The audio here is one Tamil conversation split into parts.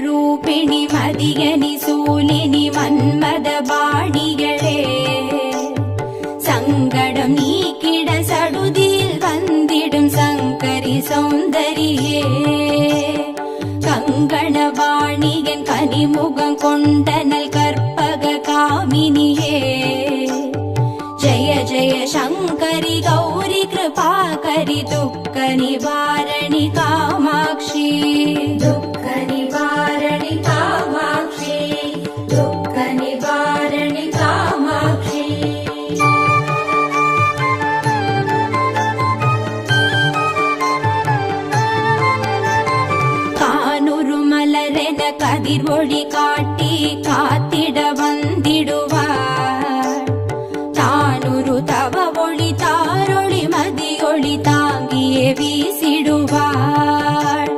ரூபிணி மதியனி சூலினி மன்மத பாணிகளே சங்கடம் நீக்கிட சடுதியில் வந்திடும் சங்கரி சௌந்தரியே கங்கண வாணியன் கனிமுகம் கொண்டனல் கற்பக காமினியே ஜய ஜய சங்கரி கௌரி கிருபாகரி துக்க நிவாரணி காமாட்சி துக்க நிவாரணி காமாட்சி துக்க நிவாரணி காமாட்சி கானுரு மலரென கதிர் ஒளி காட்டி காத்திட வந்திடுவார் தானுரு தவ ஒளி தாரொளி மதியொளி தாங்கியே வீசிடுவார்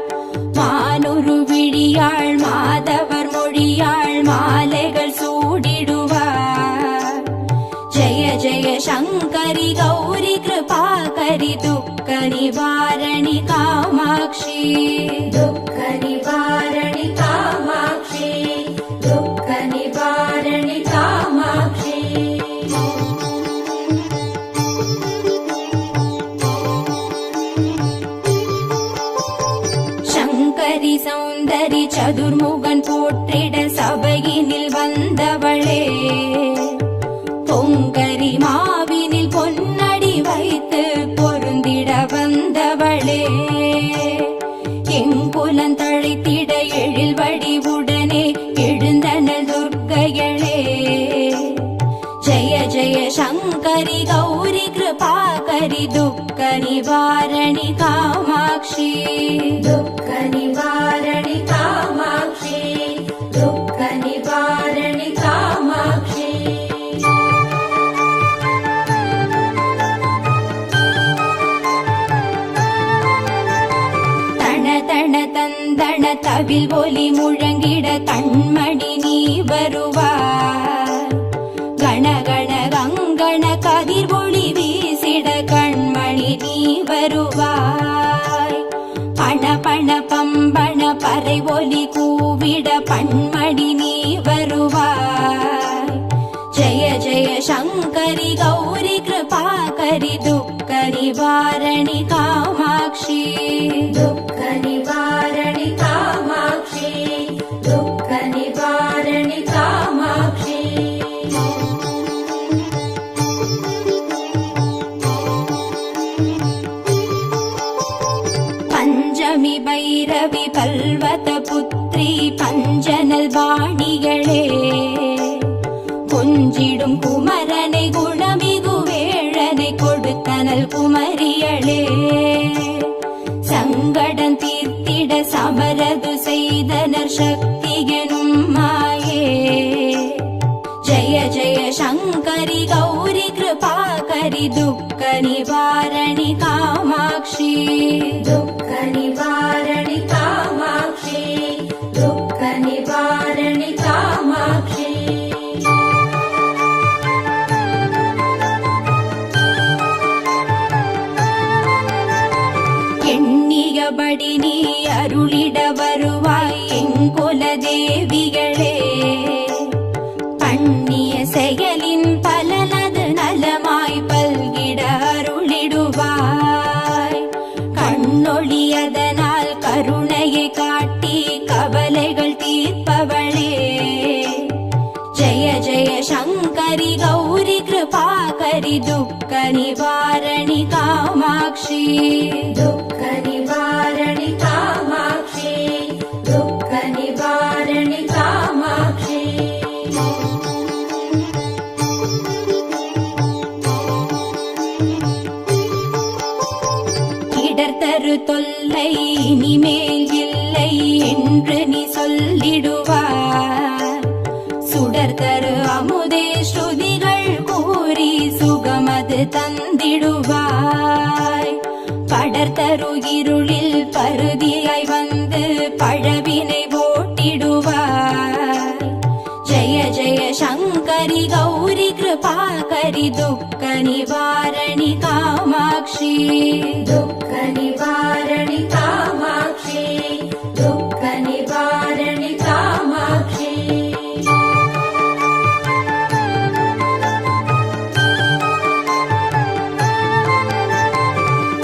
மானுரு விழியாள் மாதவர் மொழியாள் மாலைகள் சூடிடுவார் ஜய ஜய சங்கரி கௌரி கிருபாகரி துக்க நிவாரணி காமாட்சி துக்க நிவாரணி காமாட்சி துக்க நிவாரணி காமாட்சி சங்கரி சௌந்தரி சதுர்முகன் போற்றிட சபையினில் வந்தவளே பொங்கரி மாவினில் பொன்னடி வைத்து பொருந்திட வந்தவளே எங்குலன் தழைத்திட எழில் வடிவுடனே எழுந்தனல் துர்க்கையளே ஜய ஜய சங்கரி கௌரி கிருபாகரி துக்க நிவாரணி காமாட்சி துக்க நிவாரணி காமாட்சி துக்க நிவாரணி காமாட்சி தன தன தந்தன தவில் ஒலி முழங்கிட கண்மணி நீ வருவார் கணகண கங்கண கதிர் ஒளி வீசிட கண்மணி நீ வருவாய் பண பண பம்பண பறை ஒலி கூவிட பண்மணி நீ வருவாய் ஜய ஜய சங்கரி கௌரி கிருபாகரி துக்க நிவாரணி காமாட்சி துக்க நிவாரணி காமாட்சி துக்க நிவாரணி காமாட்சி பஞ்சமி பைரவி பல்வத புத்ரி பஞ்சனல் வாணிகளே கொஞ்சிடும் குமரனை குணமிகு வேழனை கொடுத்தனல் குமரியளே சங்கடம் தீர்த்திட சமரது செய்தனர் சக்தி எனும் மாயே ஜய ஜய சங்கரி கௌரி கிருபாகரி துக்க நிவாரணி காமாட்சி துக்க நிவாரணி காமாட்சி துக்க நிவாரணி காமாட்சி எண்ணியபடி நீ அருளிட வருவாய் எங்குல தேவிகளே பண்ணிய செயலின் பலனது நலமாய் பல்கிட அருளிடுவாய் கண்ணொழியதனால் கருணையை காட்டி கவலைகள் தீர்ப்பவளே ஜய ஜய சங்கரி கௌரி கிருபாகரி துக்க நிவாரணி காமாட்சி துக்க நிவாரணி காமாட்சி துக்க நிவாரணி காமாட்சி இடர்தரு தொல்லை இனிமேல் இல்லை என்று நீ சொல்லிடுவார் சுடர்தரு அமுதே ஸ்ருதிகள் கூறி சுகமது தந்திடுவாய் படர்தரு இருளில் பருதியாய் வந்து பழவினை शङ्करि गौरि कृपाकरि दुःख निवारणि कामाक्षि दुःख निवारणि कामाक्षि दुःख निवारणि कामाक्षि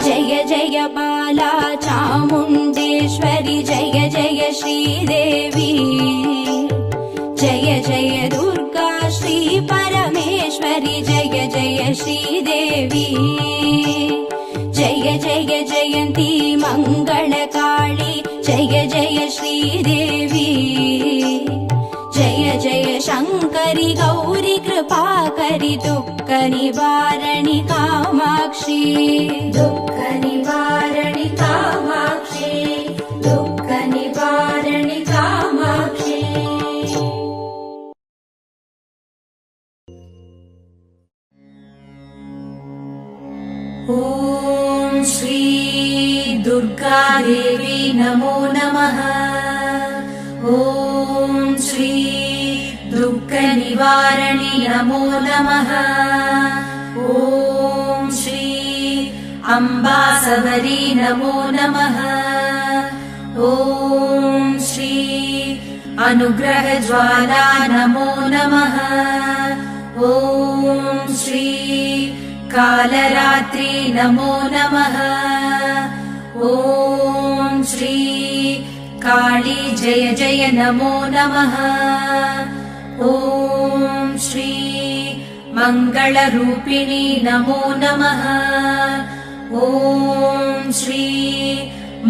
जय जय बाला चामुण्डेश्वरि जय जय श्रीदेवी जय जय दुर्गा श्री परमेश्वरि जय जय श्रीदेवी जय जय जयन्ती मङ्गलकाळी जय जय श्रीदेवी जय जय शङ्करि गौरि कृपाकरि दुःख निवारणि कामाक्षि दुःख निवारणि कामाक्षि दुःख निवारणि कामाक्षि ॐ श्री दुर्गा देवी नमो नमः ॐ श्री दुःख निवारणि नमो नमः ॐ श्री अम्बा सबरी नमो नमः ॐ श्री अनुग्रह ज्वाला नमो नमः ॐ श्री कालरात्रि नमो नमः ॐ श्री काली जय जय नमो नमः ॐ श्री मङ्गलरूपिणी नमो नमः ॐ श्री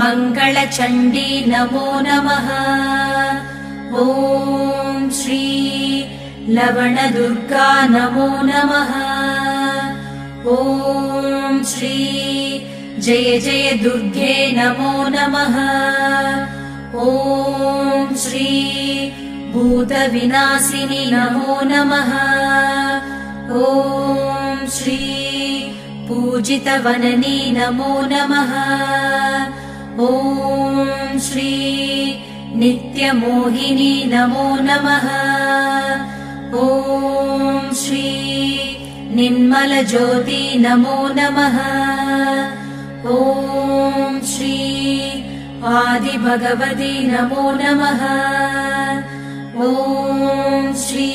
मङ्गलचण्डी नमो नमः ॐ श्री लवणदुर्गा नमो नमः ॐ श्री जय जय दुर्गे नमो नमः ॐ श्री भूतविनाशिनि नमो नमः ॐ श्री पूजितवननी नमो नमः ॐ श्री नित्यमोहिनी नमो नमः ॐ श्री निर्मलज्योति नमो नमः ॐ श्री आदिभगवती नमो नमः ॐ श्री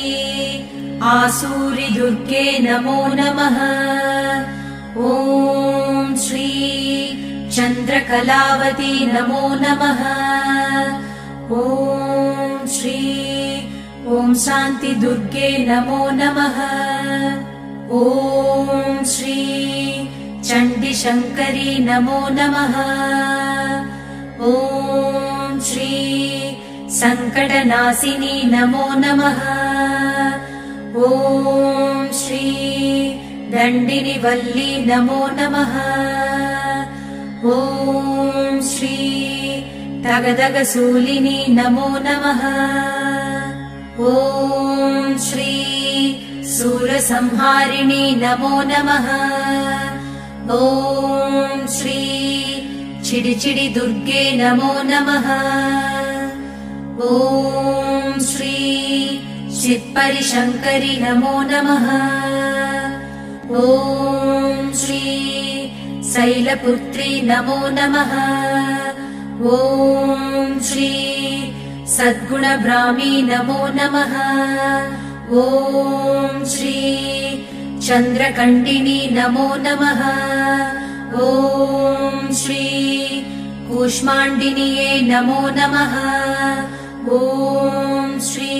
आसूरि दुर्गे नमो नमः ॐ श्री चन्द्रकलावती नमो नमः ॐ श्री ॐ शान्ति दुर्गे नमो नमः ॐ श्री चण्डी शङ्करी नमो नमः ॐ श्री सङ्कटनाशिनी नमो नमः ॐ श्री दण्डिनि वल्ली नमो नमः ॐ श्री तगदगसूलिनी नमो नमः ॐ श्री सूरसंहारिणी नमो नमः ॐ श्री चिडिचिडि दुर्गे नमो नमः ॐ श्री चित्परि शङ्करि नमो नमः ॐ श्री शैलपुत्री नमो नमः ॐ श्री सद्गुणब्राह्मी नमो नमः ॐ श्री चन्द्रकण्डिनी नमो नमः ॐ श्री कूष्माण्डिन्ये नमो नमः ॐ श्री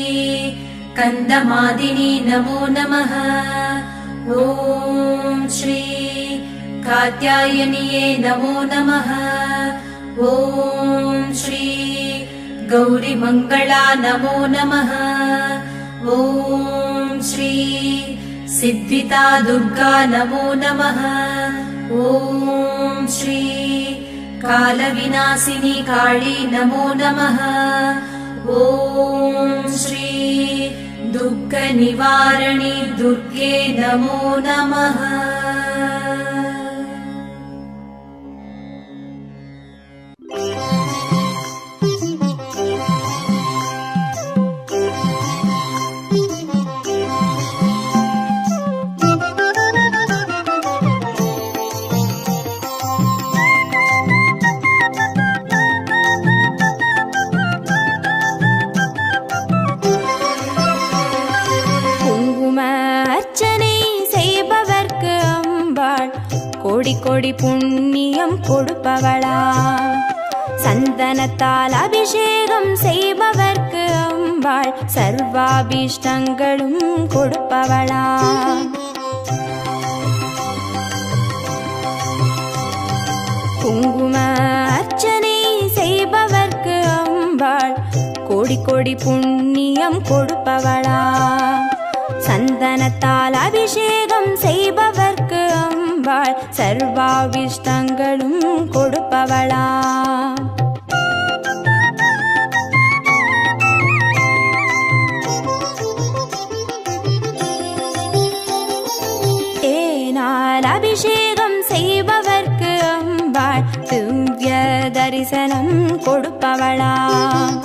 कन्दमादिनी नमो नमः ॐ श्री कात्यायन्ये नमो नमः ॐ श्री गौरीमङ्गला नमो नमः ॐ श्री सिद्धिता दुर्गा नमो नमः ॐ श्री कालविनाशिनी काली नमो नमः ॐ श्री दुःखनिवारणि दुर्गे नमो नमः கோடி கோடி புண்ணியம் கொடுப்பவளாம். சந்தனத்தால் அபிஷேகம் செய்பவர்க்கு அம்பாள் சர்வாபீஷ்டங்களும் கொடுப்பவளாம். குங்கும அர்ச்சனை செய்பவர்க்கு அம்பாள் கோடி கோடி புண்ணியம் கொடுப்பவளாம். சந்தனத்தால் அபிஷேகம் செய்பவர்க்கு அம்பாள் சர்வாபீஷ்டங்களும் கொடுப்பவளாம். தேனால் அபிஷேகம் செய்பவர்க்கு அம்பாள் திவ்ய தரிசனம் கொடுப்பவளாம்.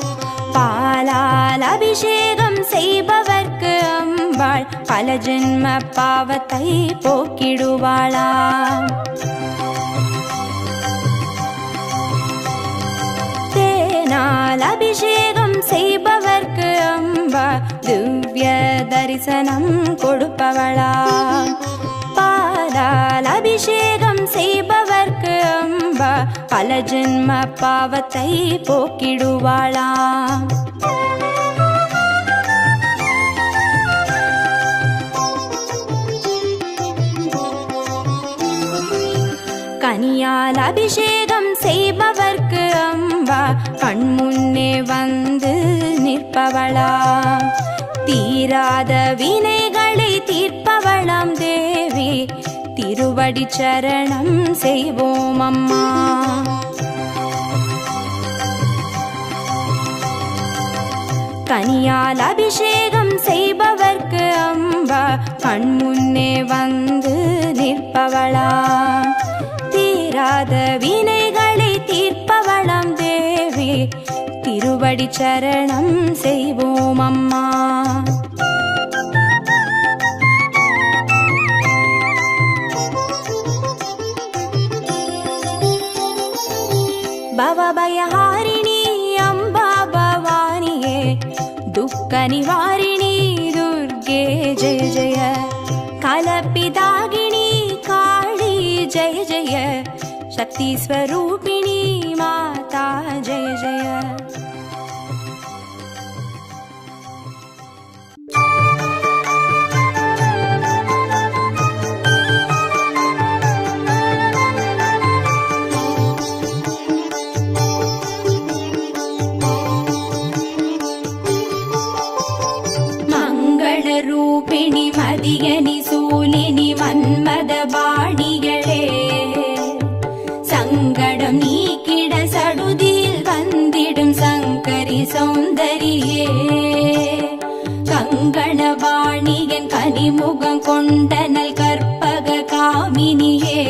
பாலால் அபிஷேகம் செய்பவர்க்கு அம்பாள் பல ஜென்ம பாவத்தை போக்கிடுவாளாம். தேனால் அபிஷேகம் செய்பவர்க்கு அம்பாள் திவ்ய தரிசனம் கொடுப்பவளாம். பாலால் அபிஷேகம் செய்பவர்க்கு அம்பா பல ஜென்ம பாவத்தை போக்கிடுவாளாம். கனியால் அபிஷேகம் செய்பவர்க்கு அம்பா கண்முன்னே வந்து நிற்பவளாம். தீராத வினைகளை தீர்ப்பவளாம் தேவி, திருவடி சரணம் செய்வோம் அம்மா. கனியால் அபிஷேகம் செய்பவர்க்கு அம்பா கண்முன்னே வந்து நிற்பவளாம். தீராத வினைகளை தீர்ப்பவளாம் தேவி, திருவடி சரணம் செய்வோம் அம்மா. பவபயஹாரிணி அம்பா பவானியே, துக்க நிவாரிணி துர்கே ஜெய ஜெய. கலப்பிதாகினி காளி ஜெய ஜெய. சக்தி ஸ்வரூபிணி மாதா ஜெய ஜெய. ரூபிணி மதியனி சூலினி மன்மத பாணிகளே, சங்கடம் நீக்கிட சடுதியில் வந்திடும் சங்கரி சௌந்தரியே. கங்கணவாணியன் கனிமுகம் கொண்டனல் கற்பக காமினியே.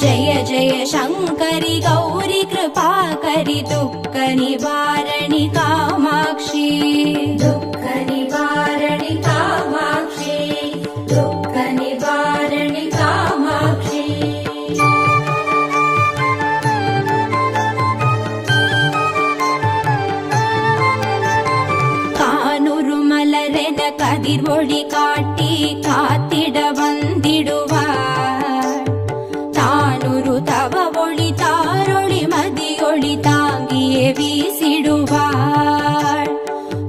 ஜெய ஜெய சங்கரி கௌரி கிருபாகரி துக்க நிவாரணி காமாட்சி. துக்க நிவாரணி காமாட்சி, துக்க நிவாரணி காமாட்சி. கானுரு மலரென கதிர் ஒளி காட்டி காத்திட வந்திடுவார். தானுரு தவ ஒளி தாரொளி மதியொளி தாங்கியே வீசிடுவார்.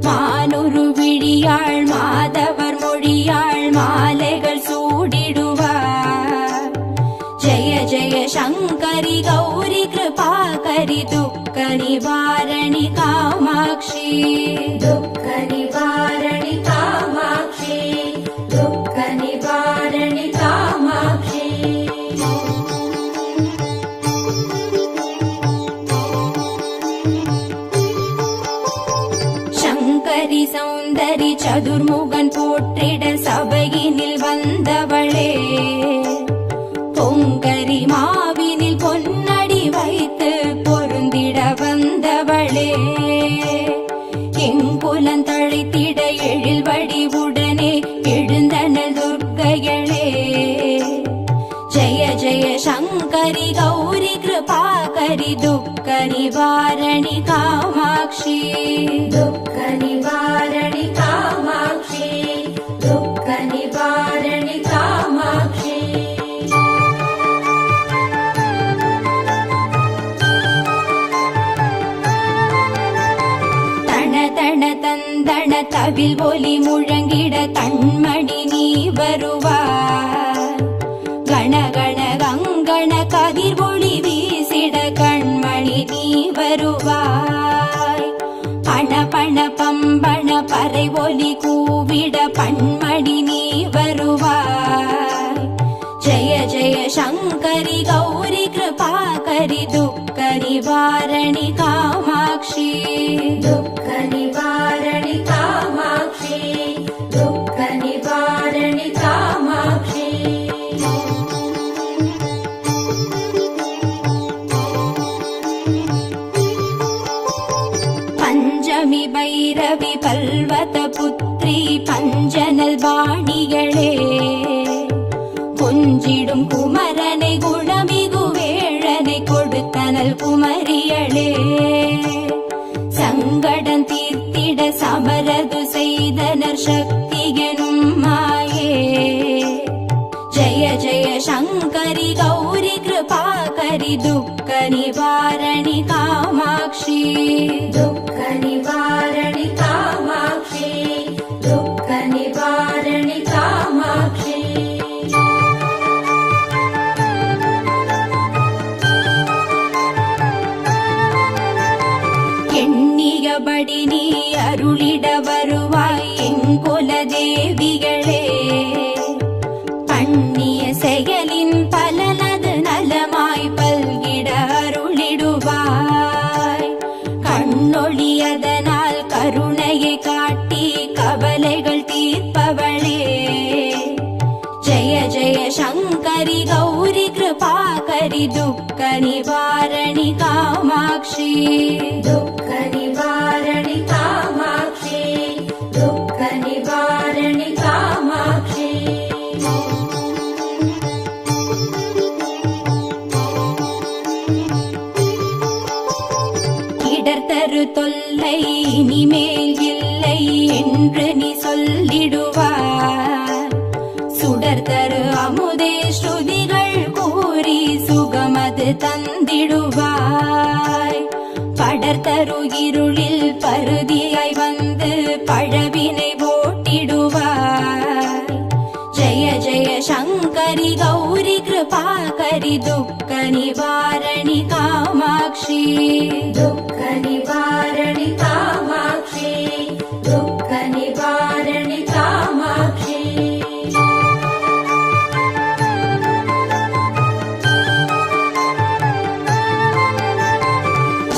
மானுரு விழியாள் மாதவர் மொழியாள் மாலைகள் சூடிடுவார். ஜெய ஜெய சங்கரி கௌரி கிருபாகரி துக்க நிவாரணி காமாட்சி. துக்க நிவாரணி காமாட்சி, துக்க நிவாரணி காமாட்சி. சங்கரி சௌந்தரி சதுர்முகன் போற்றிட சபையினில் வந்தவளே. பொங்கரி மாவினில் பொன்னடி வைத்து பொருந்திட வந்தவளே. எங்குலன் தழைத்திட எழில் வடிவுடனே எழுந்தனல் துர்க்கைகளே. ஜெய ஜெய சங்கரி கௌரி கிருபாகரி துக்க நிவாரணி காமாட்சி. துக்க நிவாரணி காமாட்சி, துக்க நிவாரணி காமாட்சி. தவில் ஒலி முழங்கிட கண்மணி நீ வருவாய். கணகண கங்கண கதிர் ஒளி வீசிட கண்மணி நீ வருவாய். பண பண பம்பண பறை ஒலி கூவிட பண்மணி நீ வருவாய். ஜய ஜய சங்கரி கௌரி கிருபாகரி துக்க நிவாரணி காமாட்சி. दुःख निवारणि कामाक्षी दुःख निवारणि कामाक्षी. பஞ்சமி பைரவி பல்வத புத்ரி பஞ்சனல் வாணிகளே, கொஞ்சிடும் குமரனை குணமிகு வேழனை கொடுத்தனல் குமரியளே. சங்கடம் தீர்த்திட சமரது செய்தனர் சக்தி எனும் மாயே. ஜய ஜய சங்கரி கௌரி கிருபாகரி துக்க நிவாரணி காமாட்சி. दुःख निवारणि कामाक्षी दुःख निवारणि कामाक्षी. எண்ணியபடி நீ அருளிட வருவாய் எங்குல தேவிகளே. பண்ணிய செயலின் பலனது நலமாய் பல்கிட அருளிடுவாய். கண்ணொழியதனால் கருணையை காட்டி கவலைகள் தீர்ப்பவளே. ஜய ஜய சங்கரி கௌரி கிருபாகரி துக்க நிவாரணி காமாட்சி. दुःख निवारणि कामाक्षी दुःख निवारणि कामाक्षी. இடர்தரு தொல்லை இனிமேல் இல்லை என்று நீ சொல்லிடுவார். சுடர்தரு அமுதே ஸ்ருதிகள் கூறி சுகமது தந்திடுவாய். படர்தரு இருளில் பருதியாய் வந்து பழவினை போட்டிடுவாய். ஜய ஜய சங்கரி கௌரி கிருபாகரி துக்க நிவாரணி காமாட்சி. दुःख निवारणि कामाक्षी दुःख निवारणि कामाक्षी.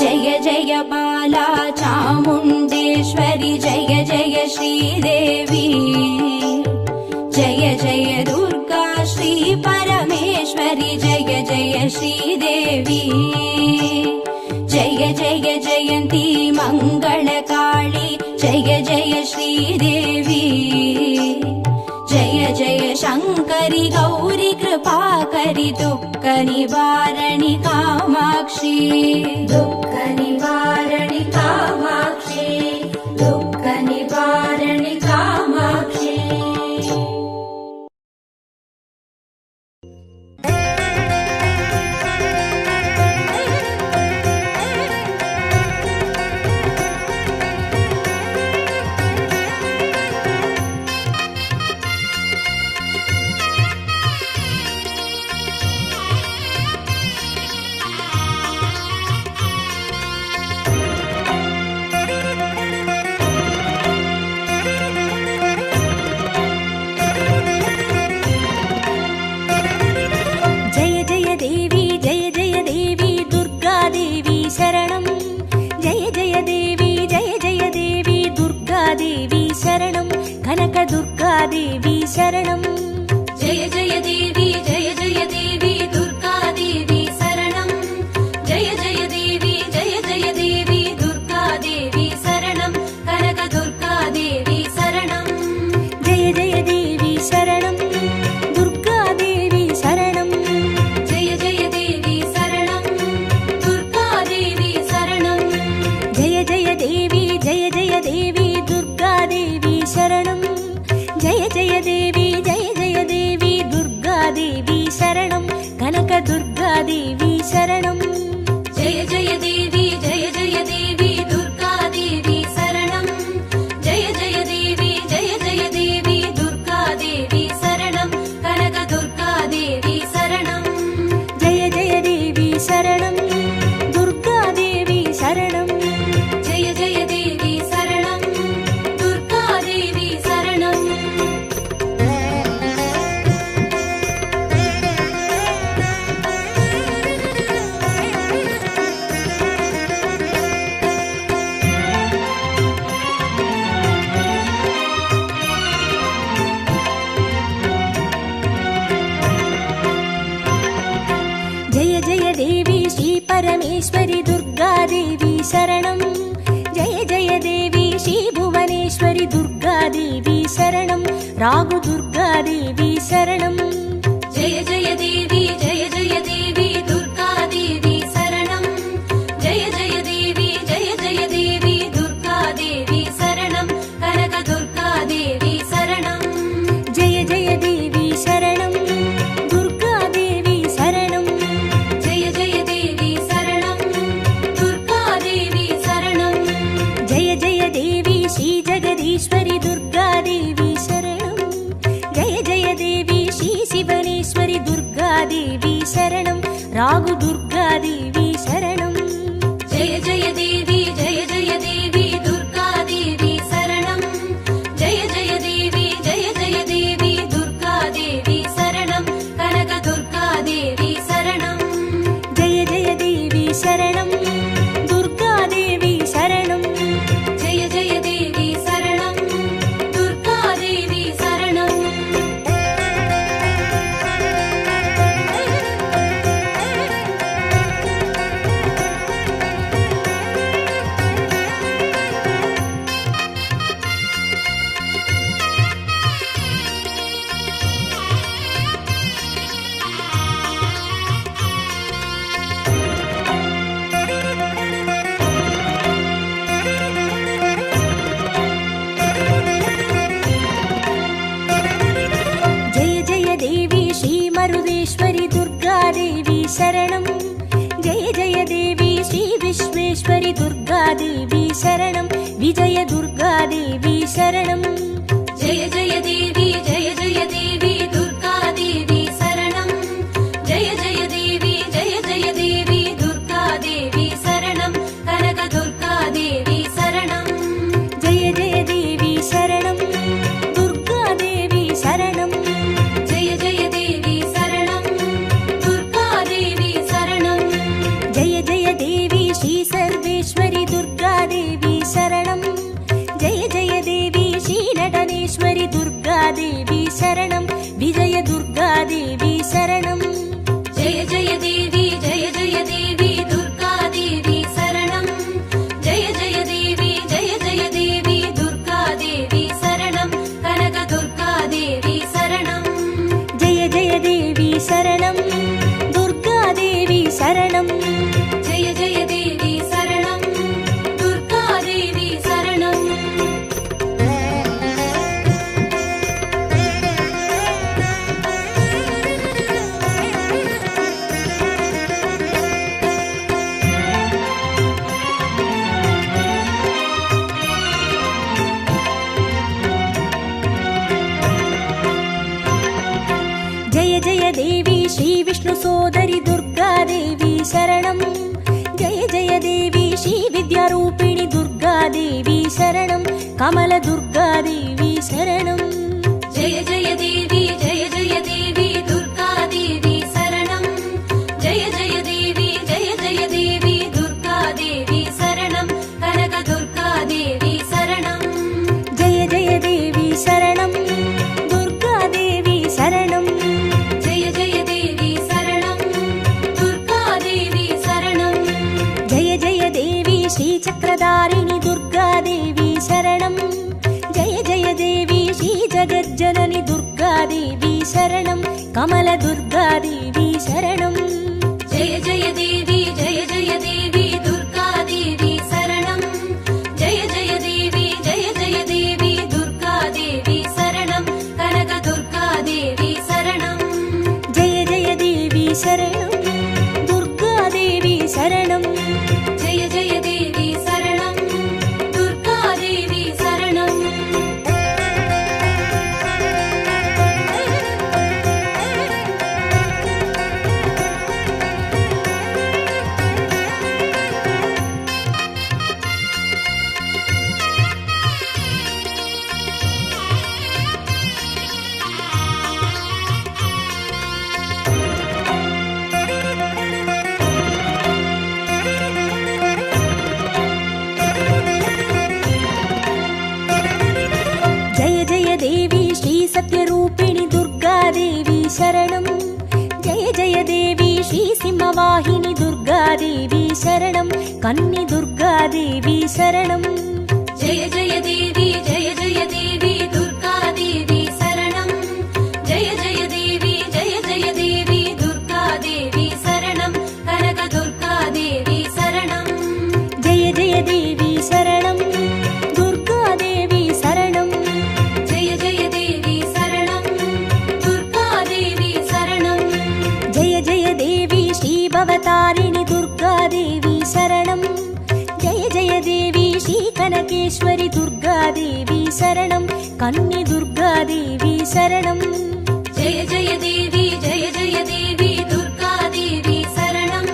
जय जय बाला चामुण्डेश्वरि जय जय श्रीदेवी. जय जय दुर्गा श्री परमेश्वरि जय जय श्रीदेवी. जय जय जयन्ती मङ्गलकाली जय जय श्रीदेवी. जय जय शङ्करि गौरी कृपाकरि दुःख निवारणि कामाक्षी. दुःख निवारणि कामाक्षी दुःख निवारणि कामाक्षी. देवी शरणं जय जय देवी दुर्गा देवी शरणं जय जय देवी दुर्गा देवी शरणं कनक दुर्गा देवी शरणं जय जय देवी शरणं दुर्गा देवी शरणं जय जय देवी शरणं दुर्गा देवी शरणं जय जय देवी दुर्गा देवी शरणं जय जय देवी दुर्गा देवी शरणं कनक दुर्गा देवी शरणं जय जय देवी दुर्गा देवी शरणं जय जय देवी ராகு துர்காதேவி சரணம். ஜெய ஜெய தேவி ஜெய ஜெய தேவி துர்காதேவி சரணம். ஜெய ஜெய தேவி ஜெய ஜெய தேவி துர்காதேவி சரணம். கனக துர்காதேவி சரணம். ஜெய ஜெய தேவி சரணம். துர்காதேவி சரணம். ஜெய ஜெய தேவி சரணம். துர்காதேவி சரணம். ஜெய ஜெய தேவி ஸ்ரீ ஜெகதீஸ்வரி துர்காதேவி சரணம். ஜெய ஜெய தேவி ஸ்ரீ சிவனேஸ்வரி துர்காதேவி சரணம். ராகு துர்காதேவி சரணம். ஜெய ஜெய தேவி ஜெய ஜெய தேவி துர்காதேவி சரணம். ஜெய ஜெய தேவி ஜெய ஜெய தேவி துர்காதேவி சரணம். கனக துர்காதேவி சரணம். ஜெய ஜெய தேவி சரணம். துர்காதேவி சரணம். ஜெய ஜெய தேவி சரணம். துர்காதேவி சரணம். ஜெய ஜெய தேவி ஸ்ரீ மருதேஸ்வரி துர்காதேவி சரணம். ஜெய ஜெய தேவி ஸ்ரீ விஸ்வேஸ்வரி துர்காதேவி சரணம். விஜய துர்காதேவி சரணம். ஜெய ஜெய தேவி ஜெய ஜெய தேவி துர்காதேவி சரணம். ஜெய ஜெய தேவி ஜெய ஜெய தேவி துர்காதேவி சரணம். கனக துர்காதேவி சரணம். ஜெய ஜெய தேவி சரணம். துர்காதேவி சரணம். ஜெய ஜெய தேவி சரணம். துர்காதேவி சரணம். ஜெய ஜெய தேவி ஸ்ரீ சர்வேஸ்வரி துர்காதேவி சரணம். ஜெய ஜெய தேவி ஸ்ரீ நடனேஸ்வரி துர்காதேவி சரணம். விஜய துர்காதேவி சரணம். ஜெய ஜெய தேவி ஜெய ஜெய தேவி துர்காதேவி சரணம். ஜெய ஜெய தேவி ஜெய ஜெய தேவி துர்காதேவி சரணம். கனக துர்காதேவி சரணம். ஜெய ஜெய தேவி சரணம். துர்காதேவி சரணம். ஜெய ஜெய தேவி சரணம். துர்காதேவி சரணம். ஜெய ஜெய தேவி ஸ்ரீ விஷ்ணு சோதரி துர்காதேவி சரணம். ஜெய ஜெய தேவி ஸ்ரீ வித்யாரூபிணி துர்காதேவி சரணம். கமல துர்காதேவி சரணம். ஜெய ஜெய தேவி ஜெய ஜெய தேவி துர்காதேவி சரணம். ஜெய ஜெய தேவி ஜெய ஜெய தேவி துர்காதேவி சரணம். கனக துர்காதேவி சரணம். ஜெய ஜெய தேவி சரணம். துர்காதேவி சரணம். ஜெய ஜெய தேவி சரணம். துர்காதேவி சரணம். ஜெய ஜெய தேவி ஸ்ரீ சக்கரதாரிணி துர்காதேவி சரணம். ஜெய ஜெய தேவி ஸ்ரீ ஜகஜ்ஜனனி துர்காதேவி சரணம். கமல துர்காதேவி சரணம். ஜெய ஜெய தேவி ஜெய ஜெய தேவி துர்காதேவி சரணம். ஜெய ஜெய தேவி ஜெய ஜெய தேவி துர்காதேவி சரணம். கனக துர்காதேவி சரணம். ஜெய ஜெய தேவி சரணம். துர்காதேவி சரணம். ஜெய ஜெய தேவி சரணம். துர்காதேவி சரணம். सत्यरूपिणि दुर्गा देवी शरणं जय जय देवी श्री सिंहवाहिनी दुर्गा देवी शरणं कन्नी दुर्गा देवी शरणं जय जय देवी दुर्गा देवी शरणं चौडेश्वरि दुर्गादेवी शरणं कन्नि दुर्गादेवी शरणं जय जय देवी दुर्गादेवी शरणं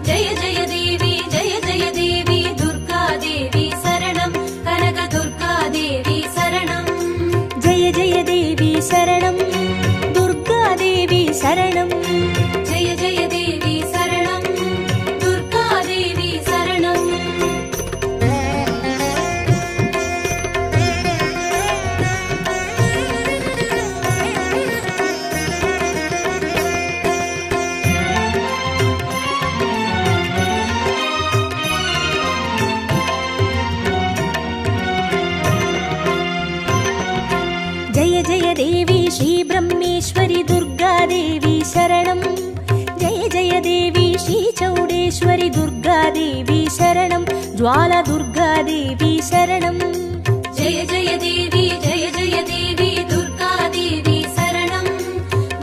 जय जय देवी दुर्गादेवी शरणं कनक दुर्गादेवी शरणं जय जय देवी शरणं दुर्गादेवी शरणं जय जय देवी शरणं दुर्गादेवी शरणं जय जय देवी श्री ब्रह्मेश्वरि दुर्गादेवी शरणं जय जय देवी श्री चौडेश्वरि दुर्गादेवी शरणं ज्वाला दुर्गादेवी शरणं जय जय देवी दुर्गादेवी शरणं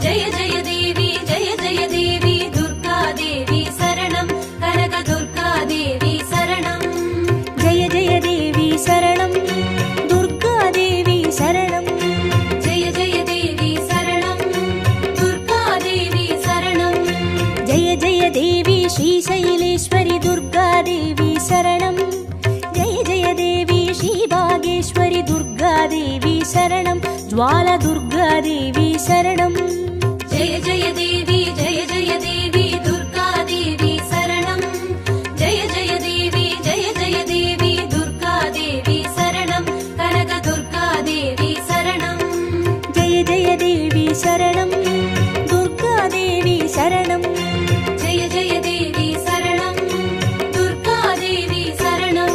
जय जय देवी दुर्गादेवी शरणं कनक दुर्गादेवी शरणं जय जय देवी शरणं दुर्गादेवी शरणं जय जय देवी शरणं दुर्गादेवी शरणं जय जय देवी श्रीशैलेश्वरि दुर्गादेवी शरणं जय जय देवी श्रीबागेश्वरि दुर्गादेवी शरणं ज्वाला दुर्गादेवी शरणं जय जय देवी दुर्गादेवी शरणं जय जय देवी दुर्गादेवी शरणं कनक दुर्गादेवी शरणं जय जय देवी शरणं दुर्गादेवी शरणं जय जय देवी शरणं दुर्गादेवी शरणं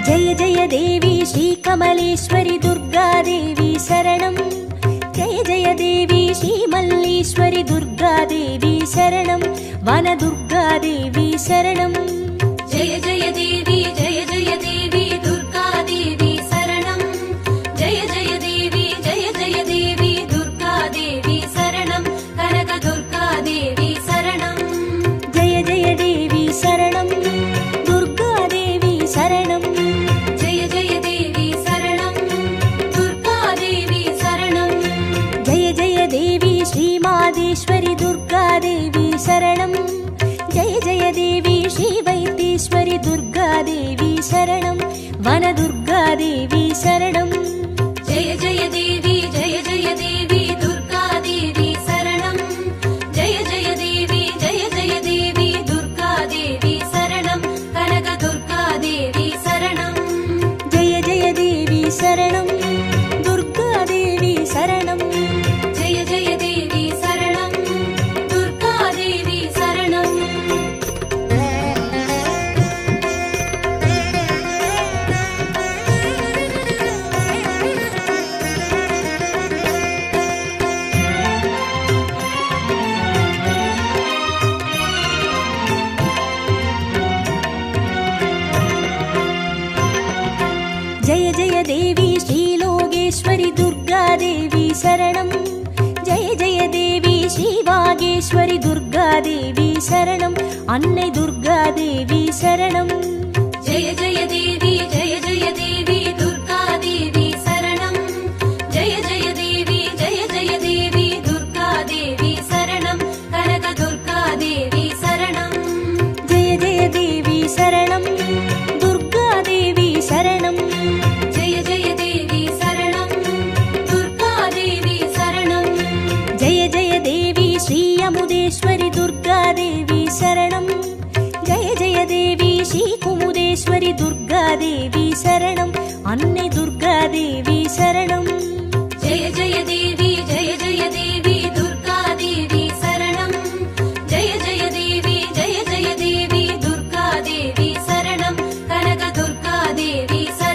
जय जय देवी श्रीकमलेश्वरि दुर्गादेवी शरणं जय जय देवी श्रीमल्लीश्वरि दुर्गादेवी शरणं वनदुर्गादेवी शरणं जय जय देवी दुर्गादेवी शरणं जय जय देवी दुर्गादेवी शरणं कनक दुर्गादेवी शरणं जय जय देवी शरणं दुर्गादेवी शरणं जय जय देवी शरणं दुर्गादेवी शरणं जय जय देवी श्रीमादेश्वरि दुर्गादेवी शरणं जय जय देवी श्रीवैद्येश्वरि दुर्गादेवी शरणं वनदुर्गादेवी शरणं जय जय देवी दुर्गादेवी शरणं जय जय देवी दुर्गादेवी शरणं कनक दुर्गादेवी शरणं जय जय देवी शरणं दुर्गादेवी शरणं जय जय देवी शरणं दुर्गादेवी शरणं जय जय देवी श्रीलोकेश्वरि दुर्गादेवी शरणं जय जय देवी श्रीवागेश्वरि दुर्गादेवी शरणं अन्नै दुर्गादेवी शरणं जय जय देवी दुर्गादेवी शरणं जय जय देवी दुर्गादेवी शरणं कनक दुर्गादेवी शरणं जय जय देवी शरणं दुर्गादेवी शरणं जय जय देवी शरणं दुर्गादेवी शरणं जय जय देवी श्रीयमुदेश्वरि दुर्गादेवी शरणं जय जय देवी श्रीकुमुदेश्वरि दुर्गादेवी शरणं अन्नै दुर्गादेवी शरणं जय जय देवी दुर्गादेवी शरणं जय जय देवी दुर्गादेवी शरणं कनक दुर्गादेवी शरणं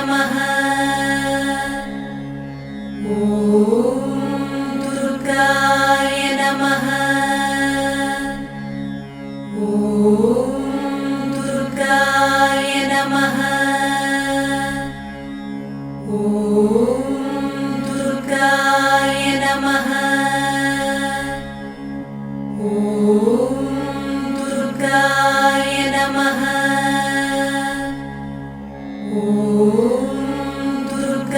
नमः दुर्गाय नमः दुर्गाय नमः दुर्गाय नमः दुर्गाय नमः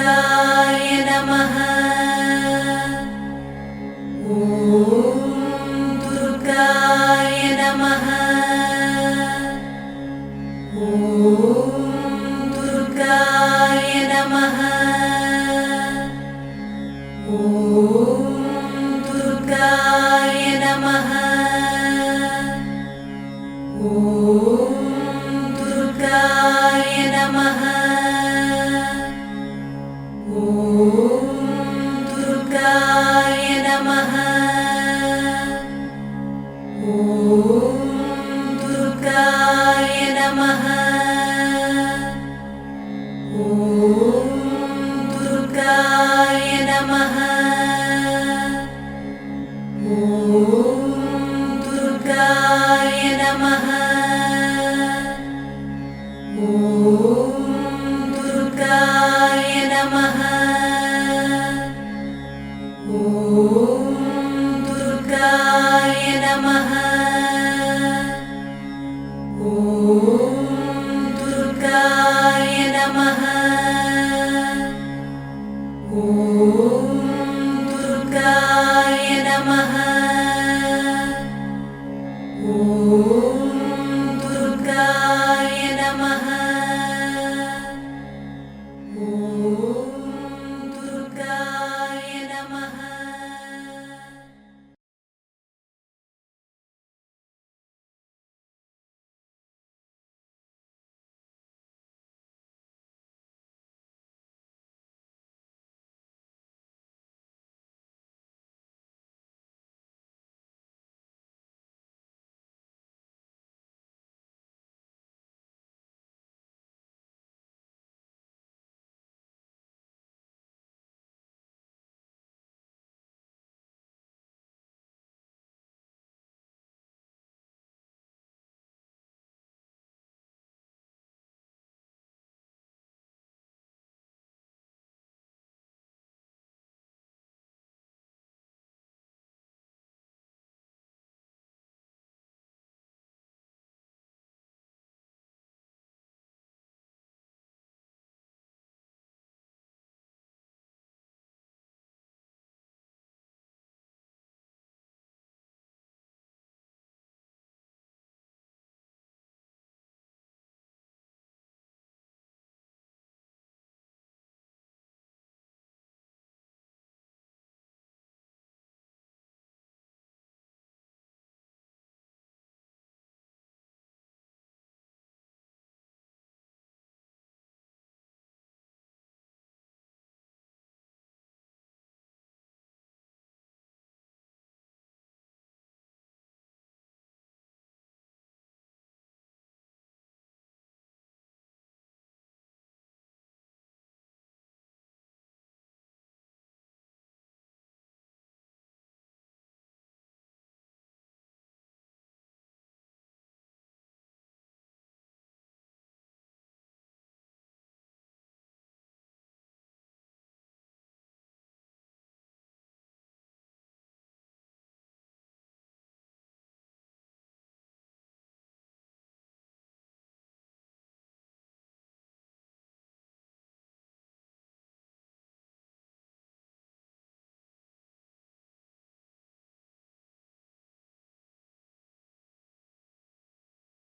दुर्गाय नमः दुर्गाय नमः दुर्गाय नमः दुर्गाय नमः दुर्गाय नमः दुर्गाय नमः दुर्गाय नमः दुर्गाय नमः दुर्गाय नमः दुर्गाय नमः दुर्गाय नमः दुर्गाय नमः